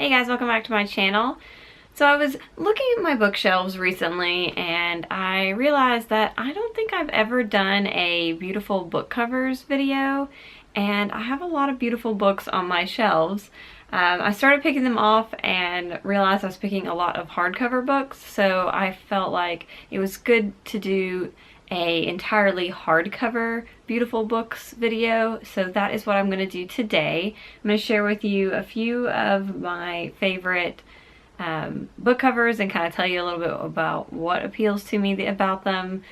Hey guys, welcome back to my channel. So I was looking at my bookshelves recently and I realized that I don't think I've ever done a beautiful book covers video, and I have a lot of beautiful books on my shelves. I started picking them off and realized I was picking a lot of hardcover books, so I felt like it was good to do a entirely hardcover beautiful books video. So that is what I'm going to do today. I'm going to share with you a few of my favorite book covers and kind of tell you a little bit about what appeals to me about them,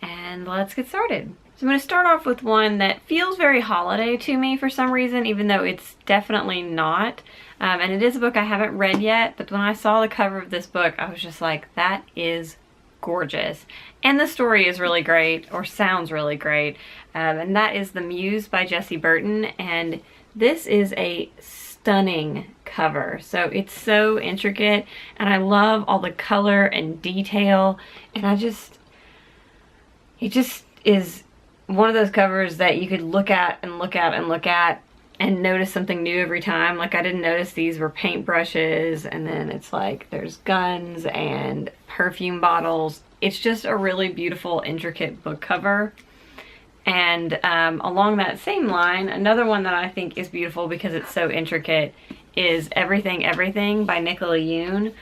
and let's get started. So I'm going to start off with one that feels very holiday to me for some reason, even though it's definitely not. And it is a book I haven't read yet, but when I saw the cover of this book, I was just like, that is gorgeous. And the story is really great, or sounds really great. And that is The Muse by Jessie Burton. And this is a stunning cover. So it's so intricate, and I love all the color and detail. And it just is one of those covers that you could look at and look at and look at and notice something new every time. Like, I didn't notice these were paintbrushes, and then it's like there's guns and perfume bottles. It's just a really beautiful, intricate book cover. And along that same line, another one that I think is beautiful because it's so intricate is Everything Everything by Nicola Yoon.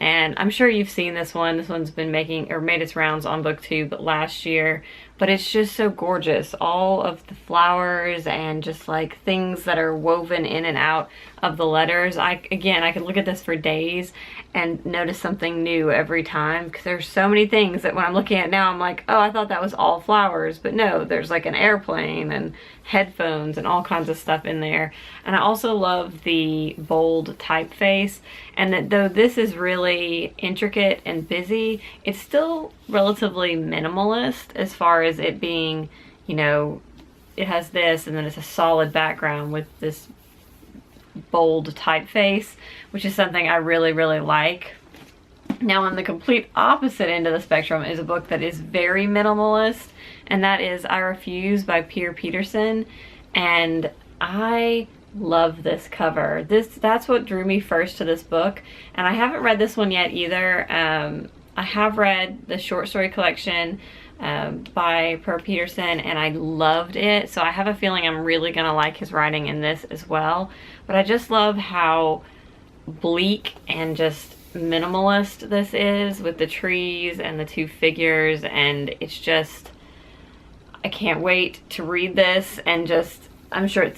And I'm sure you've seen this one. This one's been made its rounds on BookTube last year. But it's just so gorgeous. All of the flowers and just like things that are woven in and out of the letters. I could look at this for days and notice something new every time, because there's so many things that when I'm looking at it now, I'm like, oh, I thought that was all flowers. But no, there's like an airplane and headphones and all kinds of stuff in there. And I also love the bold typeface, and that though this is really intricate and busy, it's still relatively minimalist as far as it being, you know, it has this and then it's a solid background with this bold typeface, which is something I really, really like. Now, on the complete opposite end of the spectrum is a book that is very minimalist, and that is I Refuse by Pierre Peterson. And I love this cover. That's what drew me first to this book, and I haven't read this one yet either. I have read the short story collection by Per Peterson, and I loved it, so I have a feeling I'm really gonna like his writing in this as well. But I just love how bleak and just minimalist this is, with the trees and the two figures, and it's just, I can't wait to read this. And just, I'm sure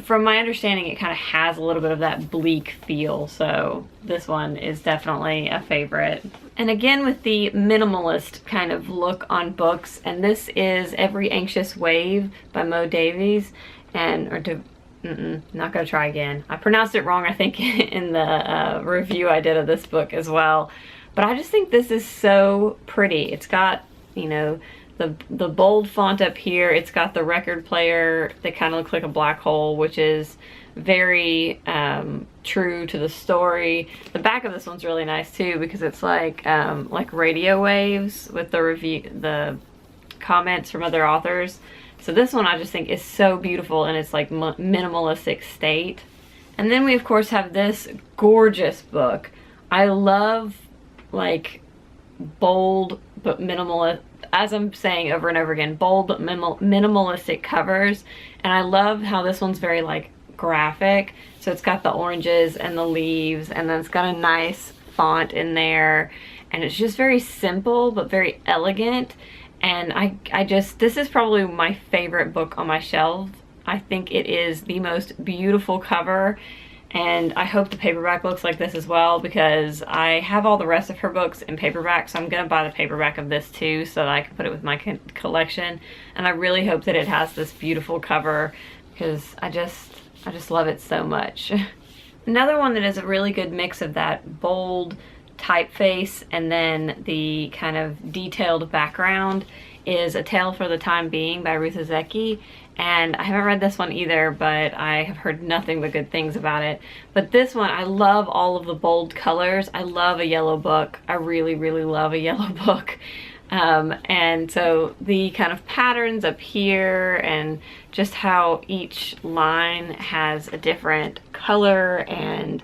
from my understanding, it kind of has a little bit of that bleak feel, so this one is definitely a favorite. And again, with the minimalist kind of look on books, and this is Every Anxious Wave by Mo Davies. Not gonna try again. I pronounced it wrong, I think, in the review I did of this book as well. But I just think this is so pretty. It's got, you know, the bold font up here. It's got the record player that kind of looks like a black hole, which is very true to the story. The back of this one's really nice too, because it's like radio waves with the comments from other authors. So this one I just think is so beautiful, and it's like minimalistic state. And then we of course have this gorgeous book. I love like bold but minimalist, as I'm saying over and over again, bold but minimalistic covers. And I love how this one's very like graphic. So it's got the oranges and the leaves, and then it's got a nice font in there, and it's just very simple but very elegant. And this is probably my favorite book on my shelf. I think it is the most beautiful cover, and I hope the paperback looks like this as well, because I have all the rest of her books in paperback, so I'm gonna buy the paperback of this too so that I can put it with my collection. And I really hope that it has this beautiful cover, because I just love it so much. Another one that is a really good mix of that bold typeface and then the kind of detailed background is A Tale for the Time Being by Ruth Ozeki. And I haven't read this one either, but I have heard nothing but good things about it. But this one, I love all of the bold colors. I love a yellow book. I really, really love a yellow book. And so the kind of patterns up here and just how each line has a different color and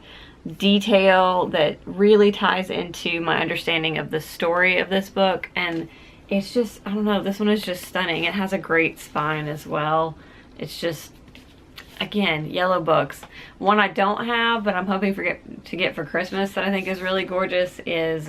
detail that really ties into my understanding of the story of this book. And it's just, I don't know, this one is just stunning. It has a great spine as well. It's just, again, yellow books. One I don't have, but I'm hoping to get for Christmas that I think is really gorgeous is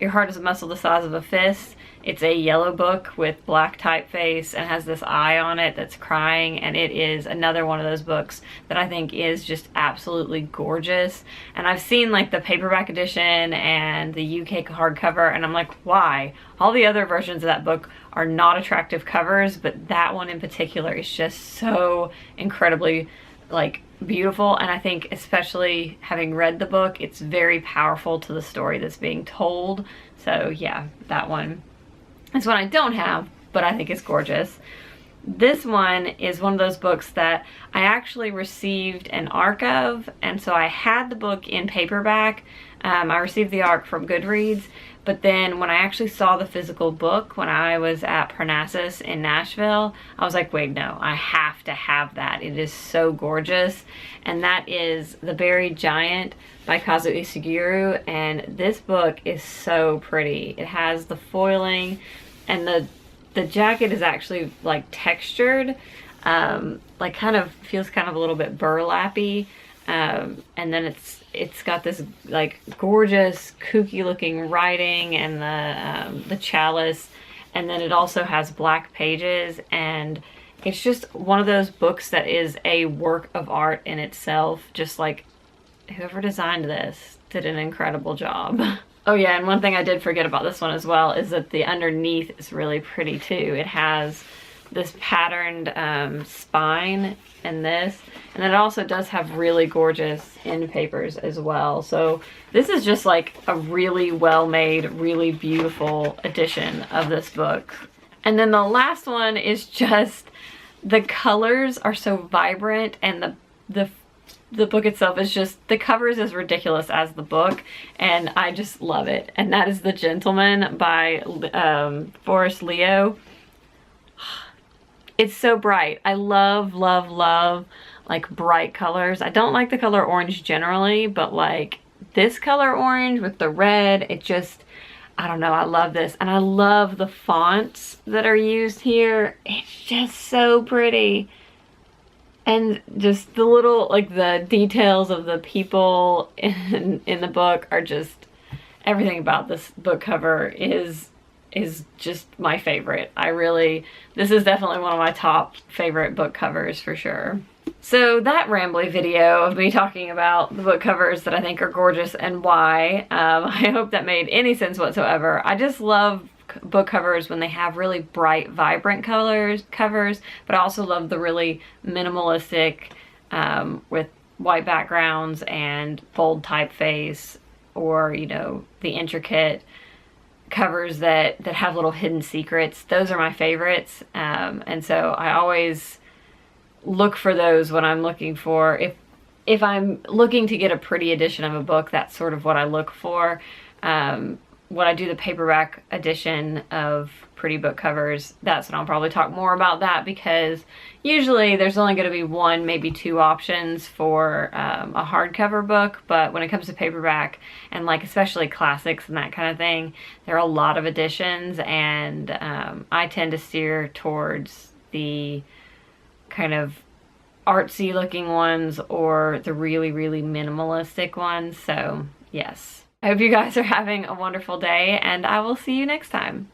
Your Heart is a Muscle the Size of a Fist. It's a yellow book with black typeface and has this eye on it that's crying, and it is another one of those books that I think is just absolutely gorgeous. And I've seen like the paperback edition and the UK hardcover, and I'm like, why? All the other versions of that book are not attractive covers, but that one in particular is just so incredibly like beautiful. And I think, especially having read the book, it's very powerful to the story that's being told. So yeah, that one. It's one I don't have, but I think it's gorgeous. This one is one of those books that I actually received an ARC of, and so I had the book in paperback. I received the ARC from Goodreads, but then when I actually saw the physical book when I was at Parnassus in Nashville, I was like, wait, no, I have to have that. It is so gorgeous. And that is The Buried Giant by Kazuo Sugiru, and this book is so pretty. It has the foiling, and the jacket is actually like textured, like kind of feels kind of a little bit burlappy, and then it's got this like gorgeous kooky looking writing and the chalice, and then it also has black pages, and it's just one of those books that is a work of art in itself. Just like, whoever designed this did an incredible job. Oh yeah, and one thing I did forget about this one as well is that the underneath is really pretty too. It has this patterned spine in this, and then it also does have really gorgeous end papers as well. So this is just like a really well made, really beautiful edition of this book. And then the last one is just, the colors are so vibrant, and the book itself is just, the cover is as ridiculous as the book, and I just love it. And that is The Gentleman by Forrest Leo. It's so bright. I love, love, love like bright colors. I don't like the color orange generally, but like this color orange with the red, it just, I don't know, I love this. And I love the fonts that are used here. It's just so pretty. And just the little, like the details of the people in the book are just, everything about this book cover is just my favorite. This is definitely one of my top favorite book covers for sure. So that rambly video of me talking about the book covers that I think are gorgeous and why, I hope that made any sense whatsoever. I just love book covers when they have really bright, vibrant covers, but I also love the really minimalistic with white backgrounds and bold typeface, or, you know, the intricate covers that have little hidden secrets. Those are my favorites, and so I always look for those when I'm looking for, if I'm looking to get a pretty edition of a book, that's sort of what I look for. When I do the paperback edition of pretty book covers, that's when I'll probably talk more about that, because usually there's only going to be one, maybe two options for a hardcover book. But when it comes to paperback and like especially classics and that kind of thing, there are a lot of editions, and I tend to steer towards the kind of artsy looking ones or the really, really minimalistic ones. So yes. I hope you guys are having a wonderful day, and I will see you next time.